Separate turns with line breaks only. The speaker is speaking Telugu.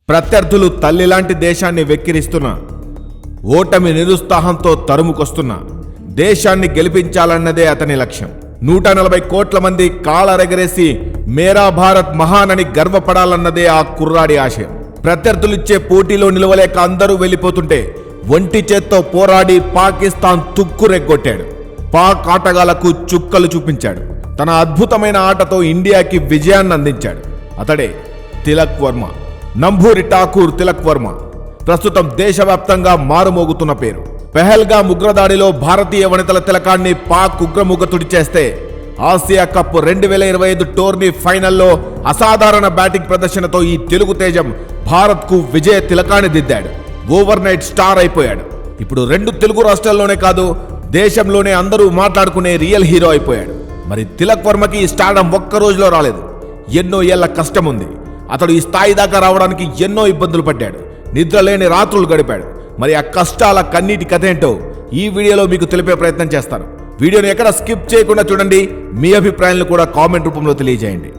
ప్రత్యర్థులు తల్లిలాంటి దేశాన్ని వెక్కిరిస్తున్నా, ఓటమి నిరుత్సాహంతో తరుముకొస్తున్నా దేశాన్ని గెలిపించాలన్నదే అతని లక్ష్యం. 140 కోట్ల మంది కాళ్ళరెగరేసి మేరా భారత్ మహాన్ అని గర్వపడాలన్నదే ఆ కుర్రాడి ఆశయం. ప్రత్యర్థులిచ్చే పోటీలో నిలవలేక అందరూ వెళ్ళిపోతుంటే ఒంటి చేత్తో పోరాడి పాకిస్తాన్ తుక్కురెగ్గొట్టాడు. పాక్ ఆటగాళ్లకు చుక్కలు చూపించాడు. తన అద్భుతమైన ఆటతో ఇండియాకి విజయాన్ని అందించాడు. అతడే తిలక్ వర్మ. నంబూరి ఠాకూర్ తిలక్ వర్మ ప్రస్తుతం దేశవ్యాప్తంగా మారుమోగుతున్న పేరు. పెహల్గాం ఉగ్రదాడిలో భారతీయ వనితల తిలకాన్ని పాక్ ఉగ్రముగ తుడిచేస్తే ఆసియా కప్ 2025 టోర్నీ ఫైనల్లో అసాధారణ బ్యాటింగ్ ప్రదర్శనతో ఈ తెలుగు తేజం భారత్కు విజయ తిలకాన్ని దిద్దాడు. ఓవర్ నైట్ స్టార్ అయిపోయాడు. ఇప్పుడు 2 తెలుగు రాష్ట్రాల్లోనే కాదు, దేశంలోనే అందరూ మాట్లాడుకునే రియల్ హీరో అయిపోయాడు. మరి తిలక్ వర్మకి ఈ స్టార్డమ్ ఒక్క రోజులో రాలేదు. ఎన్నో ఏళ్ల కష్టం ఉంది. అతడు ఈ స్థాయి దాకా రావడానికి ఎన్నో ఇబ్బందులు పడ్డాడు. నిద్రలేని రాత్రులు గడిపాడు. మరి ఆ కష్టాల కన్నీటి కథ ఏంటో ఈ వీడియోలో మీకు తెలిపే ప్రయత్నం చేస్తాను. వీడియోని ఎక్కడ స్కిప్ చేయకుండా చూడండి. మీ అభిప్రాయాలను కూడా కామెంట్ రూపంలో తెలియజేయండి.